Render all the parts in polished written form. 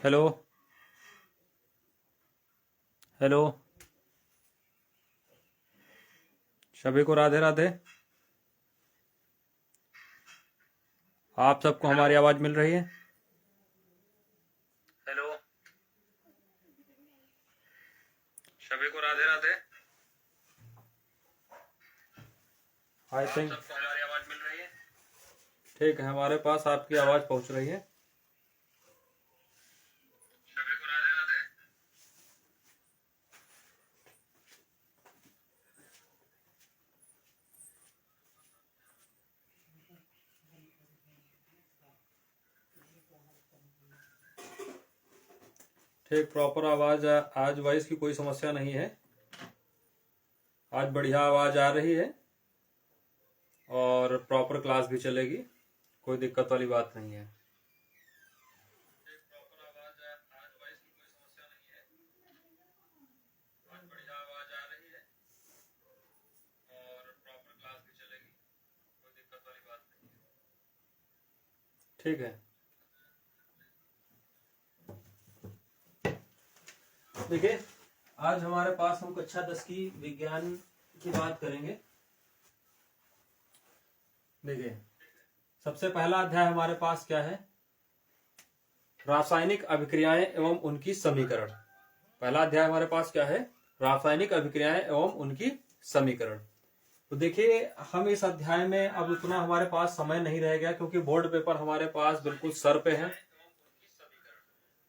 Hello. Hello. सभी को राधे राधे। आप सबको हमारी आवाज़ मिल रही है? हेलो। सभी को राधे राधे। आई थिंक सबको हमारी आवाज़ मिल रही है। ठीक है, हमारे पास आपकी आवाज़ पहुंच रही है। सभी को राधे राधे। ठीक, प्रॉपर आवाज़ आज वॉइस की कोई समस्या नहीं है। आज बढ़िया आवाज़ आ रही है और प्रॉपर क्लास भी चलेगी, कोई दिक्कत वाली बात नहीं है। आज बढ़िया आवाज़ आ रही है और प्रॉपर क्लास भी चलेगी, कोई दिक्कत वाली बात नहीं है। ठीक है, देखिए आज हमारे पास हम कक्षा 10 की विज्ञान की बात करेंगे। देखिए सबसे पहला अध्याय हमारे पास क्या है? रासायनिक अभिक्रियाएं एवं उनकी समीकरण। पहला अध्याय हमारे पास क्या है? रासायनिक अभिक्रियाएं एवं उनकी समीकरण। तो देखिए हम इस अध्याय में अब उतना हमारे पास समय नहीं रह गया, क्योंकि बोर्ड पेपर हमारे पास बिल्कुल सर पे है।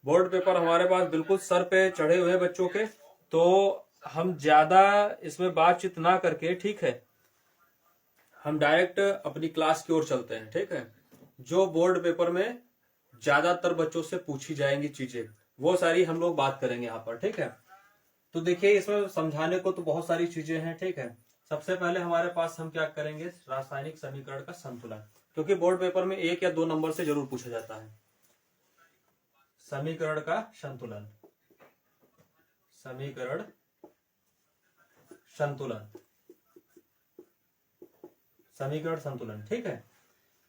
बोर्ड पेपर हमारे पास बिल्कुल सर पे चढ़े हुए बच्चों के, तो हम ज्यादा इसमें बातचीत ना करके, ठीक है, हम डायरेक्ट अपनी क्लास की ओर चलते हैं। ठीक है, जो बोर्ड पेपर में ज्यादातर बच्चों से पूछी जाएंगी चीजें, वो सारी हम लोग बात करेंगे यहाँ पर। ठीक है, तो देखिए इसमें समझाने को तो बहुत सारी चीजें हैं। ठीक है, सबसे पहले हमारे पास हम क्या करेंगे? रासायनिक समीकरण का संतुलन, क्योंकि बोर्ड पेपर में 1 या 2 नंबर से जरूर पूछा जाता है। समीकरण का संतुलन, समीकरण संतुलन, समीकरण संतुलन। ठीक है,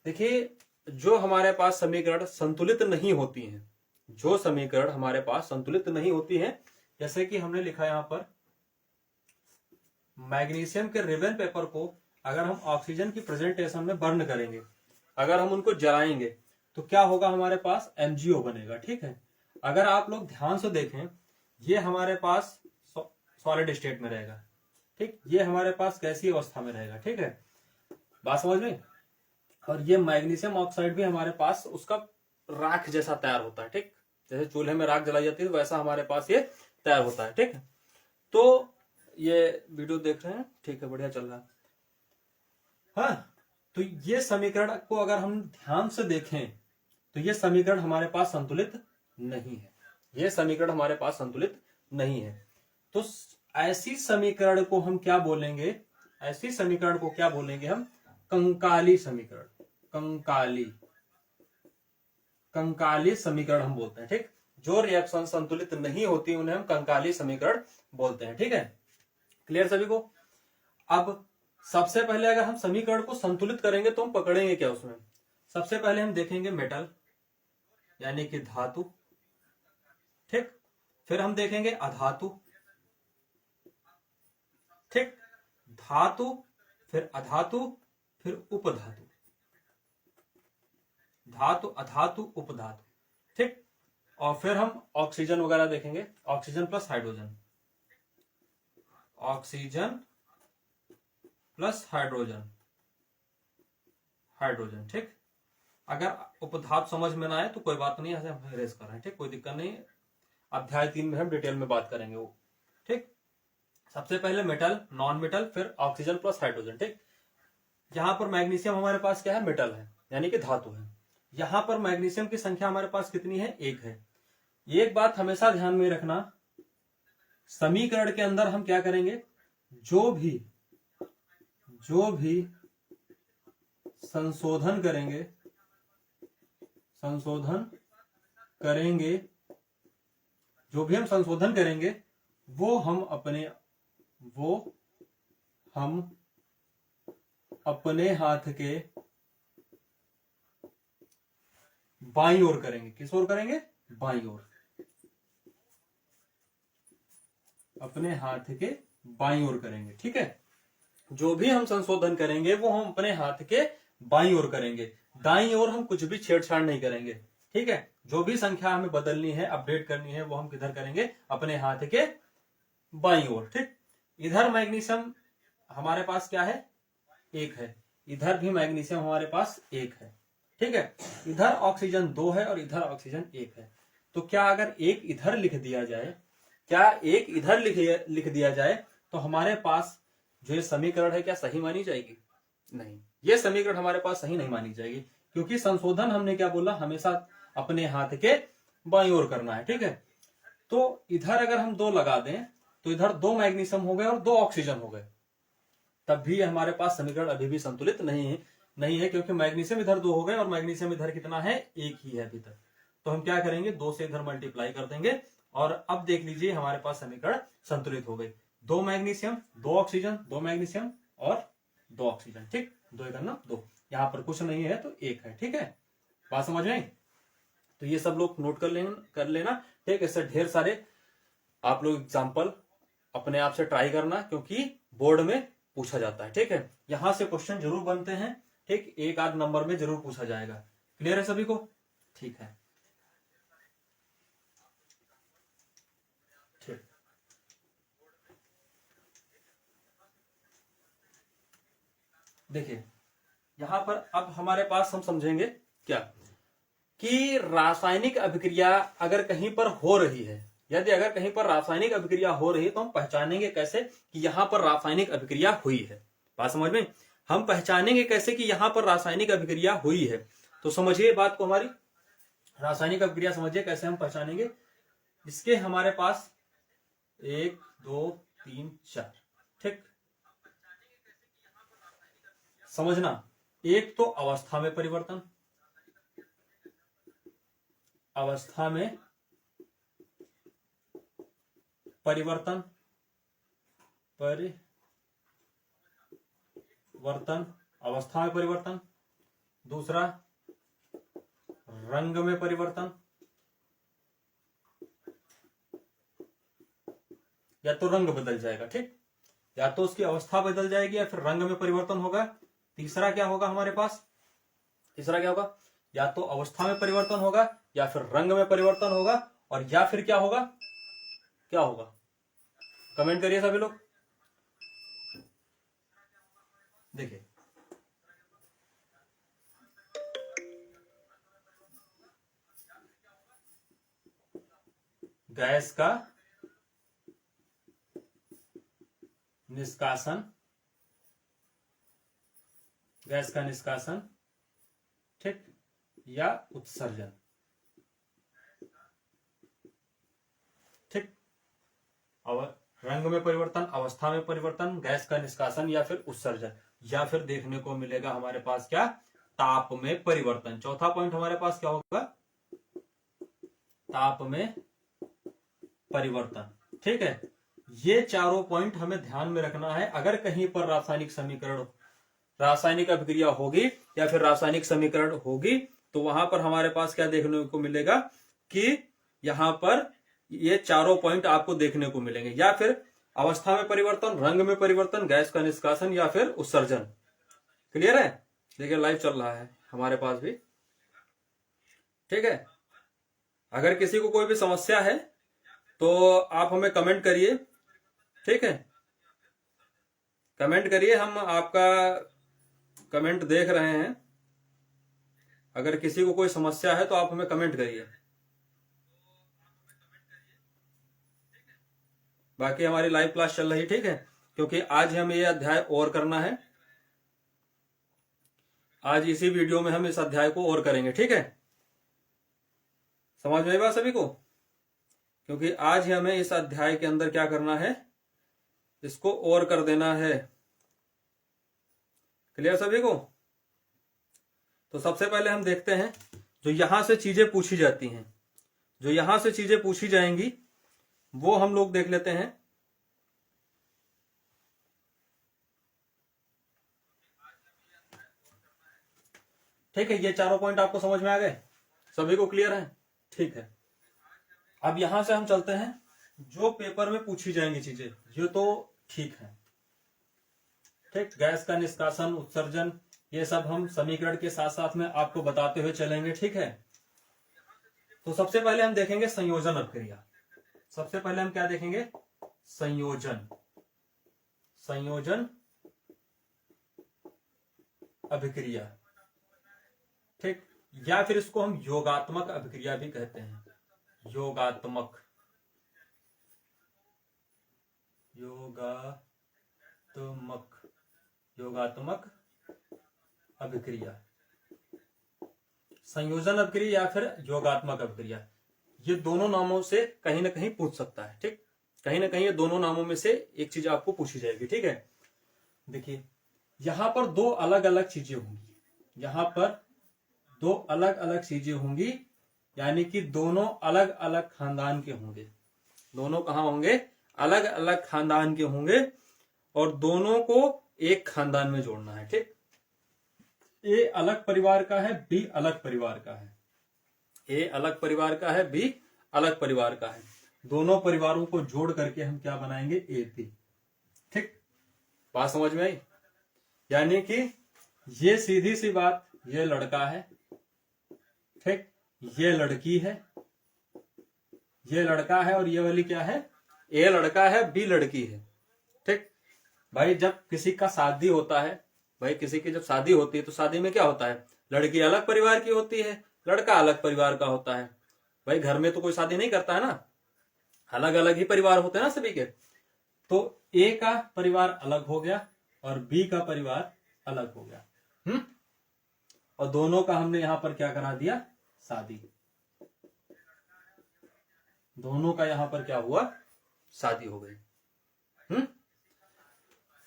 देखिए जो हमारे पास समीकरण संतुलित नहीं होती हैं, जो समीकरण हमारे पास संतुलित नहीं होती हैं, जैसे कि हमने लिखा यहां पर मैग्नीशियम के रिबन पेपर को अगर हम ऑक्सीजन की प्रेजेंटेशन में बर्न करेंगे, अगर हम उनको जलाएंगे तो क्या होगा? हमारे पास एमजीओ बनेगा। ठीक है, अगर आप लोग ध्यान से देखें, ये हमारे पास सॉलिड स्टेट में रहेगा। ठीक, ये हमारे पास गैसीय अवस्था में रहेगा। ठीक है, बात समझ में? और ये मैग्नीशियम ऑक्साइड भी हमारे पास उसका राख जैसा तैयार होता है। ठीक, जैसे चूल्हे में राख जलाई जाती है वैसा हमारे पास ये तैयार होता है। ठीक है, तो ये वीडियो देख रहे हैं? ठीक है, बढ़िया चल रहा है। हाँ, तो ये समीकरण को अगर हम ध्यान से देखें तो ये समीकरण हमारे पास संतुलित नहीं है। ये समीकरण हमारे पास संतुलित नहीं है। तो ऐसी समीकरण को हम क्या बोलेंगे? ऐसी समीकरण को क्या बोलेंगे हम? कंकाली समीकरण, कंकाली, कंकाली समीकरण हम बोलते हैं। ठीक, जो रिएक्शन संतुलित नहीं होती उन्हें हम कंकाली समीकरण बोलते हैं। ठीक है, क्लियर सभी को? अब सबसे पहले अगर हम समीकरण को संतुलित करेंगे तो हम पकड़ेंगे क्या उसमें? सबसे पहले हम देखेंगे मेटल यानी कि धातु। ठीक, फिर हम देखेंगे अधातु। ठीक, धातु, फिर अधातु, फिर उपधातु, धातु अधातु उपधातु। ठीक, और फिर हम ऑक्सीजन वगैरह देखेंगे, oxygen plus hydrogen, oxygen plus hydrogen, hydrogen. ठीक, अगर उपधातु समझ में ना आए तो कोई बात नहीं, ऐसे हम रेस कर रहे हैं। ठीक, कोई दिक्कत नहीं, अध्याय 3 में हम डिटेल में बात करेंगे वो। ठीक, सबसे पहले मेटल, नॉन मेटल, फिर ऑक्सीजन प्लस हाइड्रोजन। ठीक, यहां पर मैग्नीशियम हमारे पास क्या है? मेटल है, यानी कि धातु है। यहां पर मैग्नीशियम की संख्या हमारे पास कितनी है? 1 है। एक बात हमेशा ध्यान में रखना, समीकरण के अंदर हम क्या करेंगे? जो भी संशोधन करेंगे, संशोधन करेंगे, जो भी हम संशोधन करेंगे वो हम अपने हाथ के बाईं ओर करेंगे। किस ओर करेंगे? बाईं ओर। अपने हाथ के बाईं ओर करेंगे। ठीक है, जो भी हम संशोधन करेंगे वो हम अपने हाथ के बाईं ओर करेंगे, दाईं ओर हम कुछ भी छेड़छाड़ नहीं करेंगे। ठीक है, जो भी संख्या हमें बदलनी है, अपडेट करनी है, वो हम किधर करेंगे, अपने हाथ के बाईं ओर। ठीक, इधर मैग्नीशियम हमारे पास क्या है, एक है, इधर भी मैग्नीशियम हमारे पास एक है। ठीक है, इधर ऑक्सीजन 2 है और इधर ऑक्सीजन 1 है। तो क्या अगर एक इधर लिख दिया जाए, क्या एक इधर लिख दिया जाए तो हमारे पास जो ये समीकरण है क्या सही मानी जाएगी? नहीं, ये समीकरण हमारे पास सही नहीं मानी जाएगी, क्योंकि संशोधन हमने क्या बोला, हमेशा अपने हाथ के बाईं ओर करना है। ठीक है, तो इधर अगर हम 2 लगा दें तो इधर 2 मैग्नीशियम हो गए और 2 ऑक्सीजन हो गए, तब भी हमारे पास समीकरण अभी भी संतुलित नहीं है, क्योंकि मैग्नीशियम इधर 2 हो गए और मैग्नीशियम इधर कितना है, 1 ही है अभी तक। तो हम क्या करेंगे, 2 से इधर मल्टीप्लाई कर देंगे और अब देख लीजिए हमारे पास समीकरण संतुलित हो गई। 2 मैग्नीशियम, 2 ऑक्सीजन, 2 मैग्नीशियम और 2 ऑक्सीजन। ठीक, 2 करना 2, यहां पर कुछ नहीं है तो 1 है। ठीक है, बात समझ में? तो ये सब लोग नोट कर लेना। ठीक, इससे ढेर सारे आप लोग एग्जाम्पल अपने आप से ट्राई करना, क्योंकि बोर्ड में पूछा जाता है। ठीक है, यहां से क्वेश्चन जरूर बनते हैं। ठीक, एक आध नंबर में जरूर पूछा जाएगा। क्लियर है सभी को? ठीक है, ठीक। देखिए यहां पर अब हमारे पास हम समझेंगे क्या, कि रासायनिक अभिक्रिया अगर कहीं पर हो रही है, यदि अगर कहीं पर रासायनिक अभिक्रिया हो रही है तो हम पहचानेंगे कैसे कि यहां पर रासायनिक अभिक्रिया हुई है। बात समझ में? हम पहचानेंगे कैसे कि यहां पर रासायनिक अभिक्रिया हुई है? तो समझिए बात को हमारी, रासायनिक अभिक्रिया समझिए कैसे हम पहचानेंगे। इसके हमारे पास 1 2 3 4। ठीक, समझना, एक तो अवस्था में परिवर्तन, अवस्था में परिवर्तन, अवस्था में परिवर्तन। दूसरा रंग में परिवर्तन, या तो रंग बदल जाएगा। ठीक, या तो उसकी अवस्था बदल जाएगी या फिर रंग में परिवर्तन होगा। तीसरा क्या होगा हमारे पास, तीसरा क्या होगा, या तो अवस्था में परिवर्तन होगा या फिर रंग में परिवर्तन होगा, और या फिर क्या होगा, क्या होगा, कमेंट करिए सभी लोग। देखिए गैस का निष्कासन, गैस का निष्कासन, ठीक, या उत्सर्जन। ठीक, रंग में परिवर्तन, अवस्था में परिवर्तन, गैस का निष्कासन या फिर उत्सर्जन, या फिर देखने को मिलेगा हमारे पास क्या, ताप में परिवर्तन। चौथा पॉइंट हमारे पास क्या होगा, ताप में परिवर्तन। ठीक है, ये चारों पॉइंट हमें ध्यान में रखना है। अगर कहीं पर रासायनिक समीकरण, रासायनिक अभिक्रिया होगी या फिर रासायनिक समीकरण होगी, तो वहां पर हमारे पास क्या देखने को मिलेगा कि यहां पर ये चारों पॉइंट आपको देखने को मिलेंगे, या फिर अवस्था में परिवर्तन, रंग में परिवर्तन, गैस का निष्कासन या फिर उत्सर्जन। क्लियर है? देखिए लाइव चल रहा है हमारे पास भी। ठीक है, अगर किसी को कोई भी समस्या है तो आप हमें कमेंट करिए। ठीक है, कमेंट करिए, हम आपका कमेंट देख रहे हैं। अगर किसी को कोई समस्या है तो आप हमें कमेंट करिए। बाकी हमारी लाइव क्लास चल रही, ठीक है, क्योंकि आज हमें ये अध्याय और करना है। आज इसी वीडियो में हम इस अध्याय को और करेंगे। ठीक है, समझ में आया सभी को? क्योंकि आज ही हमें इस अध्याय के अंदर क्या करना है, इसको और कर देना है। क्लियर सभी को? तो सबसे पहले हम देखते हैं जो यहां से चीजें पूछी जाती हैं, जो यहां से चीजें पूछी जाएंगी वो हम लोग देख लेते हैं। ठीक है, ये चारों पॉइंट आपको समझ में आ गए? सभी को क्लियर है? ठीक है, अब यहां से हम चलते हैं जो पेपर में पूछी जाएंगी चीजें ये तो ठीक है। ठीक, गैस का निष्कासन, उत्सर्जन, ये सब हम समीकरण के साथ साथ में आपको बताते हुए चलेंगे। ठीक है, तो सबसे पहले हम देखेंगे संयोजन अभिक्रिया। सबसे पहले हम क्या देखेंगे? संयोजन अभिक्रिया। ठीक, या फिर इसको हम योगात्मक अभिक्रिया भी कहते हैं। योगात्मक अभिक्रिया, संयोजन अभिक्रिया या फिर योगात्मक अभिक्रिया, ये दोनों नामों से कहीं ना कहीं पूछ सकता है। ठीक, कहीं ना कहीं ये दोनों नामों में से एक चीज आपको पूछी जाएगी। ठीक है, देखिए यहां पर दो अलग अलग चीजें होंगी। यहां पर दो अलग अलग चीजें होंगी, यानी कि दोनों अलग अलग खानदान के होंगे। दोनों कहां होंगे? अलग अलग खानदान के होंगे, और दोनों को एक खानदान में जोड़ना है। ठीक, ए अलग परिवार का है, बी अलग परिवार का है। ए अलग परिवार का है, बी अलग परिवार का है। दोनों परिवारों को जोड़ करके हम क्या बनाएंगे? A B. ठीक, बात समझ में आई? यानी कि ये सीधी सी बात, ये लड़का है, ठीक, ये लड़की है, ये लड़का है, और ये वाली क्या है? ए लड़का है, बी लड़की है। ठीक भाई, जब किसी का शादी होता है, भाई किसी की जब शादी होती है तो शादी में क्या होता है? लड़की अलग परिवार की होती है, लड़का अलग परिवार का होता है। भाई घर में तो कोई शादी नहीं करता है ना, अलग अलग ही परिवार होते हैं ना सभी के। तो ए का परिवार अलग हो गया और बी का परिवार अलग हो गया। और दोनों का हमने यहां पर क्या करा दिया? शादी। दोनों का यहां पर क्या हुआ? शादी हो गई।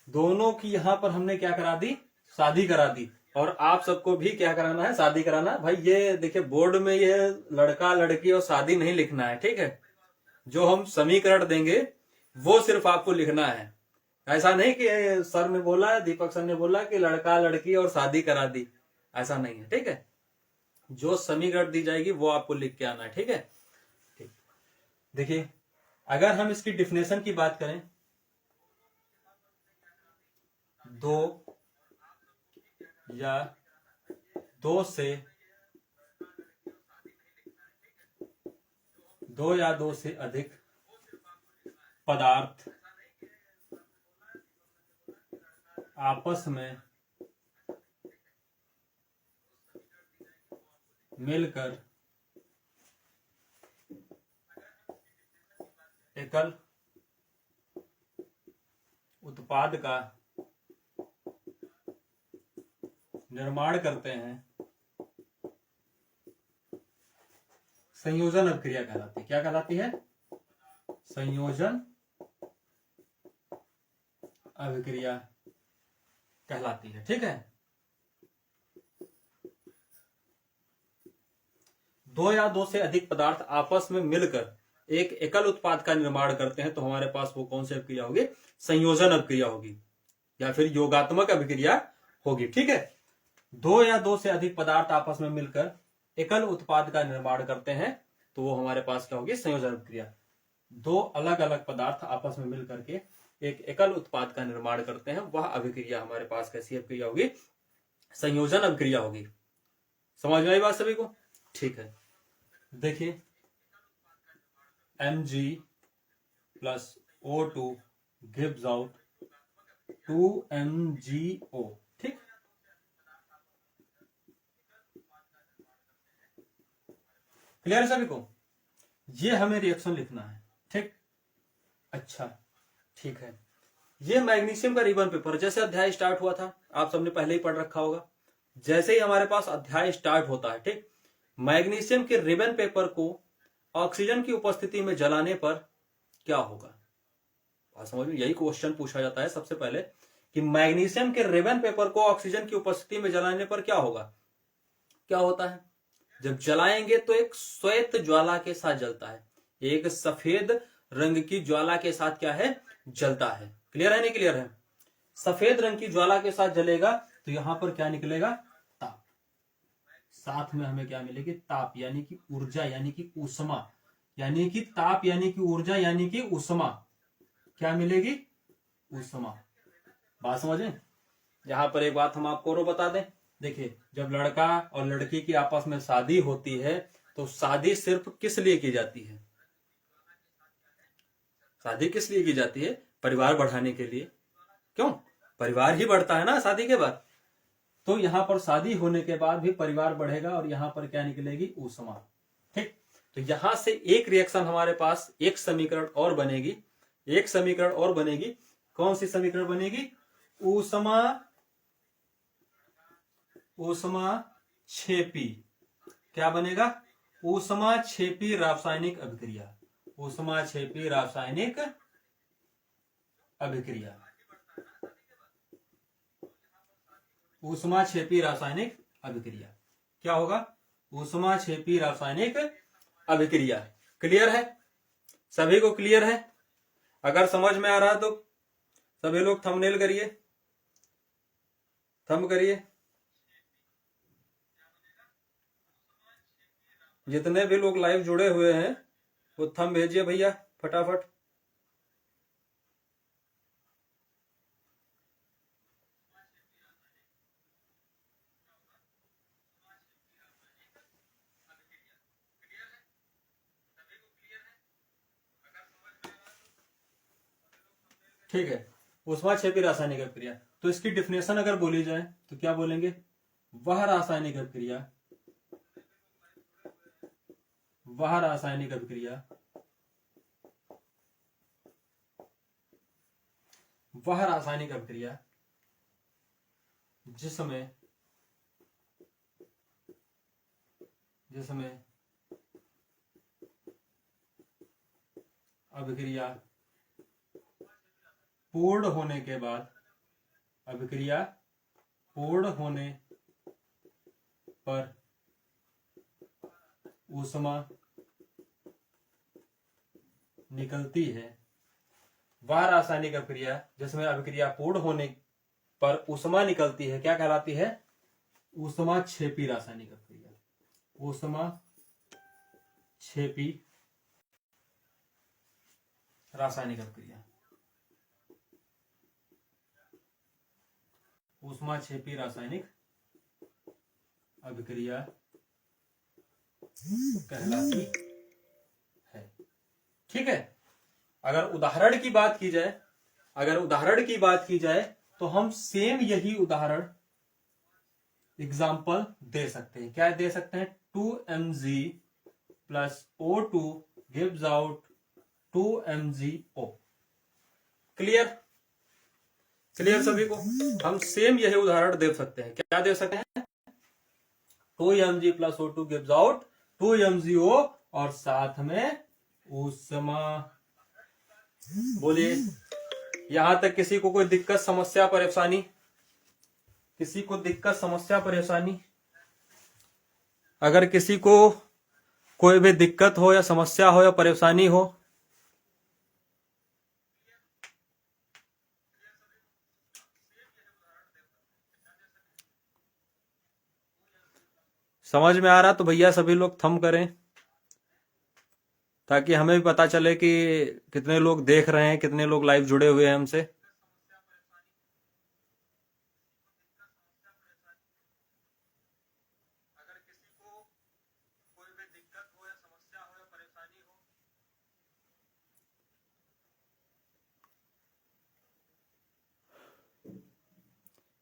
दोनों की यहां पर हमने क्या करा दी? शादी करा दी। और आप सबको भी क्या कराना है? शादी कराना है। भाई ये देखिए, बोर्ड में ये लड़का लड़की और शादी नहीं लिखना है। ठीक है, जो हम समीकरण देंगे वो सिर्फ आपको लिखना है। ऐसा नहीं कि सर ने बोला, दीपक सर ने बोला कि लड़का लड़की और शादी करा दी, ऐसा नहीं है। ठीक है, जो समीकरण दी जाएगी वो आपको लिख के आना है। ठीक है, ठीक, देखिए अगर हम इसकी डिफिनेशन की बात करें, दो या दो से अधिक पदार्थ आपस में मिलकर एकल उत्पाद का निर्माण करते हैं, संयोजन अभिक्रिया कहलाती है। क्या कहलाती है? संयोजन अभिक्रिया कहलाती है। ठीक है, दो या दो से अधिक पदार्थ आपस में मिलकर एक एकल उत्पाद का निर्माण करते हैं, तो हमारे पास वो कौन सी अभिक्रिया होगी? संयोजन अभिक्रिया होगी, या फिर योगात्मक अभिक्रिया होगी। ठीक है, दो या दो से अधिक पदार्थ आपस में मिलकर एकल उत्पाद का निर्माण करते हैं, तो वो हमारे पास क्या होगी? संयोजन अभिक्रिया। दो अलग अलग पदार्थ आपस में मिलकर के एक एकल उत्पाद का निर्माण करते हैं, वह अभिक्रिया हमारे पास कैसी अभिक्रिया होगी? संयोजन अभिक्रिया होगी। समझ में आई बात सभी को? ठीक है, देखिए Mg plus O2 gives out 2MgO। ठीक, क्लियर है सभी को? ये हमें रिएक्शन लिखना है। ठीक, अच्छा ठीक है, ये मैग्नीशियम का रिबन पेपर जैसे अध्याय स्टार्ट हुआ था, आप सबने पहले ही पढ़ रखा होगा। जैसे ही हमारे पास अध्याय स्टार्ट होता है, ठीक, मैग्नीशियम के रिबन पेपर को ऑक्सीजन की उपस्थिति में जलाने पर क्या होगा? बात समझ में? यही क्वेश्चन पूछा जाता है सबसे पहले कि मैग्नीशियम के रिबन पेपर को ऑक्सीजन की उपस्थिति में जलाने पर क्या होगा? क्या होता है? जब जलाएंगे तो एक श्वेत ज्वाला के साथ जलता है, एक सफेद रंग की ज्वाला के साथ क्या है? जलता है। क्लियर है? नहीं क्लियर है? सफेद रंग की ज्वाला के साथ जलेगा तो यहां पर क्या निकलेगा? ताप। साथ में हमें क्या मिलेगी? ताप, यानी कि ऊर्जा, यानी कि ऊष्मा, यानी कि ताप यानी कि ऊर्जा यानी कि उष्मा, क्या मिलेगी? उष्मा। बात समझे? यहां पर एक बात हम आपको और बता दें, देखिए जब लड़का और लड़की की आपस में शादी होती है तो शादी सिर्फ किस लिए की जाती है? शादी किस लिए की जाती है? परिवार बढ़ाने के लिए। क्यों? परिवार ही बढ़ता है ना शादी के बाद। तो यहां पर शादी होने के बाद भी परिवार बढ़ेगा और यहां पर क्या निकलेगी? ऊष्मा। ठीक, तो यहां से एक रिएक्शन हमारे पास, एक समीकरण और बनेगी, एक समीकरण और बनेगी। कौन सी समीकरण बनेगी? ऊष्मा क्षेपी। क्या बनेगा? ऊष्मा क्षेपी रासायनिक अभिक्रिया। ऊष्मा क्षेपी रासायनिक अभिक्रिया। ऊष्मा क्षेपी रासायनिक अभिक्रिया क्या होगा? ऊष्मा क्षेपी रासायनिक अभिक्रिया। क्लियर है? सभी को क्लियर है? अगर समझ में आ रहा तो सभी लोग थंबनेल करिए, थंब करिए। जितने भी लोग लाइव जुड़े हुए हैं वो थंब भेजिए भैया फटाफट। ठीक है, ऊष्मा क्षेपी रासायनिक अभिक्रिया। तो इसकी डिफिनेशन अगर बोली जाए तो क्या बोलेंगे? वह रासायनिक अभिक्रिया, वह रासायनिक अभिक्रिया, वह रासायनिक अभिक्रिया जिसमें अभिक्रिया पूर्ण होने के बाद, अभिक्रिया पूर्ण होने पर ऊष्मा निकलती है। वह रासायनिक अभिक्रिया जिसमें अभिक्रिया पूर्ण होने पर ऊष्मा निकलती है क्या कहलाती है? ऊष्मा क्षेपी रासायनिक अभिक्रिया। ऊष्मा क्षेपी रासायनिक अभिक्रिया। ऊष्मा क्षेपी रासायनिक अभिक्रिया कहलाती है। ठीक है, अगर उदाहरण की बात की जाए, अगर उदाहरण की बात की जाए तो हम सेम यही उदाहरण एग्जाम्पल दे सकते हैं। क्या दे सकते हैं? 2mg plus O2 gives out 2mgO। Clear? Clear सभी को? हम सेम यही उदाहरण दे सकते हैं। क्या दे सकते हैं? 2mg plus O2 gives out 2mgO और साथ में ऊष्मा। बोलिए, यहां तक किसी को कोई दिक्कत समस्या परेशानी? किसी को दिक्कत समस्या परेशानी? अगर किसी को कोई भी दिक्कत हो या समस्या हो या परेशानी हो, समझ में आ रहा तो भैया सभी लोग थंब करें ताकि हमें भी पता चले कि कितने लोग देख रहे हैं, कितने लोग लाइव जुड़े हुए हैं हमसे।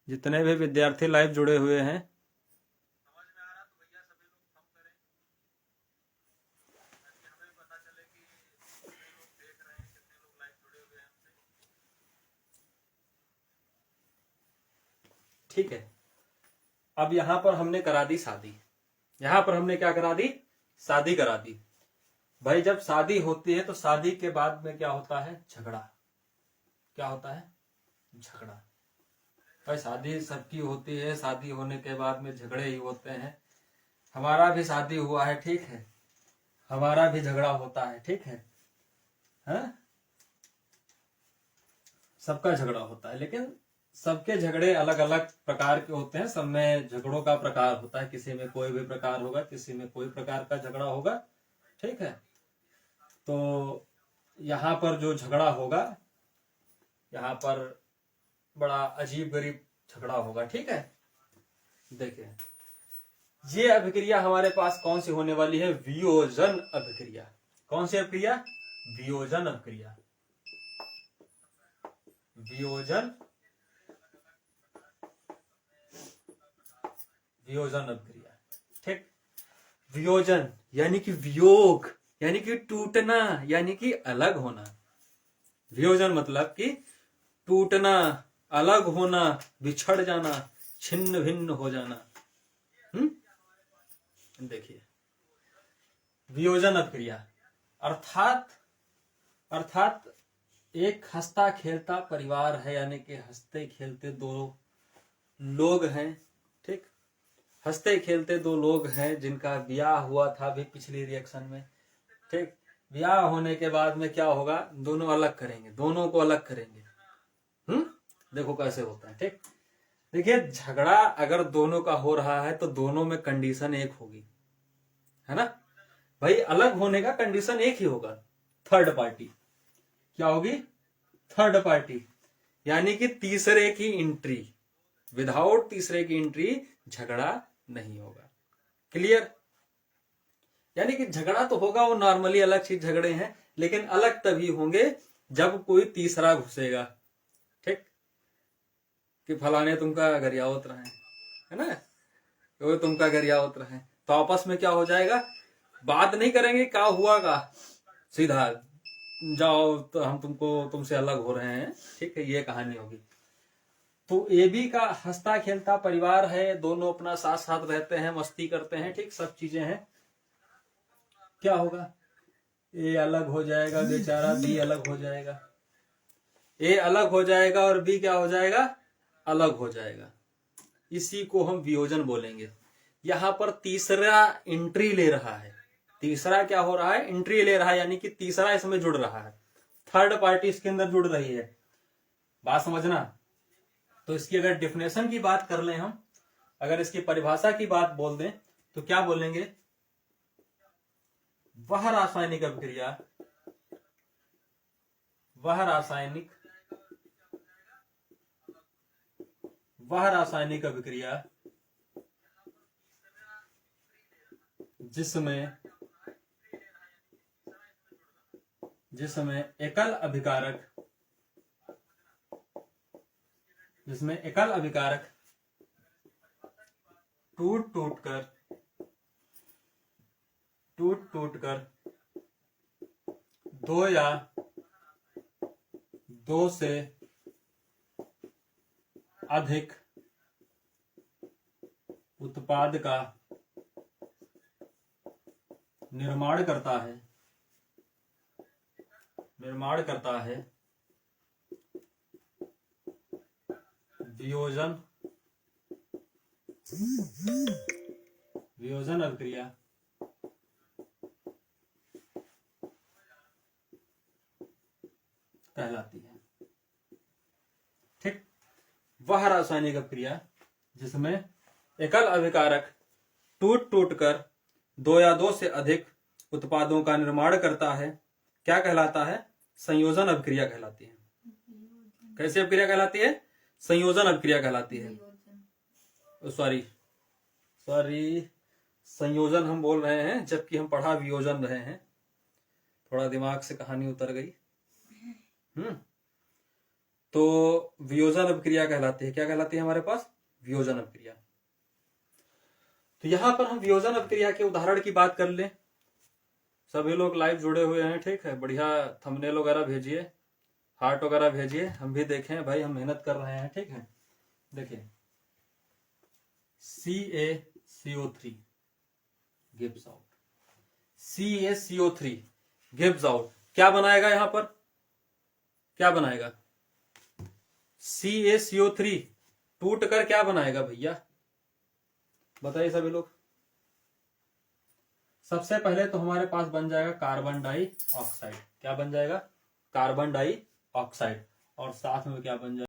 जितने भी विद्यार्थी लाइव जुड़े हुए हैं, ठीक है। अब यहां पर हमने करा दी शादी। यहां पर हमने क्या करा दी? शादी करा दी। भाई जब शादी होती है तो शादी के बाद में क्या होता है? झगड़ा। क्या होता है? झगड़ा। भाई शादी सबकी होती है, शादी होने के बाद में झगड़े ही होते हैं। हमारा भी शादी हुआ है, ठीक है, हमारा भी झगड़ा होता है, ठीक है, सबका झगड़ा होता है, लेकिन सबके झगड़े अलग अलग प्रकार के होते हैं। सब में झगड़ों का प्रकार होता है, किसी में कोई भी प्रकार होगा, किसी में कोई प्रकार का झगड़ा होगा, ठीक है। तो यहाँ पर जो झगड़ा होगा, यहाँ पर बड़ा अजीब गरीब झगड़ा होगा, ठीक है। देखिए ये अभिक्रिया हमारे पास कौन सी होने वाली है, वियोजन अभिक्रिया। कौन सी अभिक्रिया, वियोजन अभिक्रिया, वियोजन अभिक्रिया, ठीक। वियोजन यानी कि वियोग, यानी कि टूटना, यानी कि अलग होना। वियोजन मतलब कि टूटना, अलग होना, बिछड़ जाना, छिन्न भिन्न हो जाना। देखिए वियोजन अभिक्रिया अर्थात एक हंसता खेलता परिवार है, यानी कि हंसते खेलते दो लोग हैं, ठीक। हंसते खेलते दो लोग हैं जिनका ब्याह हुआ था अभी पिछली रिएक्शन में, ठीक। ब्याह होने के बाद में क्या होगा, दोनों अलग करेंगे, दोनों को अलग करेंगे। देखो कैसे होता है, ठीक। देखिए झगड़ा अगर दोनों का हो रहा है तो दोनों में कंडीशन एक होगी, है ना भाई। अलग होने का कंडीशन एक ही होगा, थर्ड पार्टी। क्या होगी, थर्ड पार्टी, यानी कि तीसरे की एंट्री। विदाउट तीसरे की एंट्री झगड़ा नहीं होगा। क्लियर। यानी कि झगड़ा तो होगा, वो नॉर्मली अलग चीज झगड़े हैं, लेकिन अलग तभी होंगे जब कोई तीसरा घुसेगा, ठीक। कि फलाने तुमका गरिया उतर है ना, वो तुमका गरिया उतर है, तो आपस में क्या हो जाएगा, बात नहीं करेंगे क्या हुआ का, सीधा जाओ तो हम तुमसे अलग हो रहे हैं, ठीक है, ये कहानी होगी। तो ए बी का हंसता खेलता परिवार है, दोनों अपना साथ साथ रहते हैं, मस्ती करते हैं, ठीक, सब चीजें हैं। क्या होगा, ए अलग हो जाएगा बेचारा, बी अलग हो जाएगा, ए अलग हो जाएगा और बी क्या हो जाएगा, अलग हो जाएगा। इसी को हम वियोजन बोलेंगे। यहां पर तीसरा एंट्री ले रहा है, तीसरा क्या हो रहा है, एंट्री ले रहा है, यानी कि तीसरा इसमें जुड़ रहा है, थर्ड पार्टी इसके अंदर जुड़ रही है। बात समझना। तो इसकी अगर डिफिनेशन की बात कर लें हम, अगर इसकी परिभाषा की बात बोल दें तो क्या बोलेंगे, वह रासायनिक अभिक्रिया, वह रासायनिक अभिक्रिया जिसमें एकल अभिकारक टूट कर दो या दो से अधिक उत्पाद का निर्माण करता है वियोजन अभिक्रिया कहलाती है, ठीक। वह रासायनिक अभिक्रिया जिसमें एकल अभिकारक टूट कर दो या दो से अधिक उत्पादों का निर्माण करता है, क्या कहलाता है, संयोजन अभिक्रिया कहलाती है। कैसी अभिक्रिया कहलाती है, संयोजन अभिक्रिया कहलाती है। सॉरी संयोजन हम बोल रहे हैं, जबकि हम पढ़ा वियोजन रहे हैं, थोड़ा दिमाग से कहानी उतर गई। तो वियोजन अभिक्रिया कहलाती है, क्या कहलाती है हमारे पास, वियोजन अभिक्रिया। तो यहां पर हम वियोजन अभिक्रिया के उदाहरण की बात कर लें। सभी लोग लाइव जुड़े हुए हैं, ठीक है, बढ़िया थंबनेल वगैरह भेजिए, हार्ट वगैरह भेजिए, हम भी देखें भाई, हम मेहनत कर रहे हैं, ठीक है। देखिए CaCO3 gives out, CaCO3 gives out, क्या बनाएगा यहां पर, क्या बनाएगा, CaCO3 टूट कर क्या बनाएगा भैया, बताइए सभी लोग। सबसे पहले तो हमारे पास बन जाएगा कार्बन डाइऑक्साइड, क्या बन जाएगा, कार्बन डाइऑक्साइड, और साथ में क्या बन जाएगा,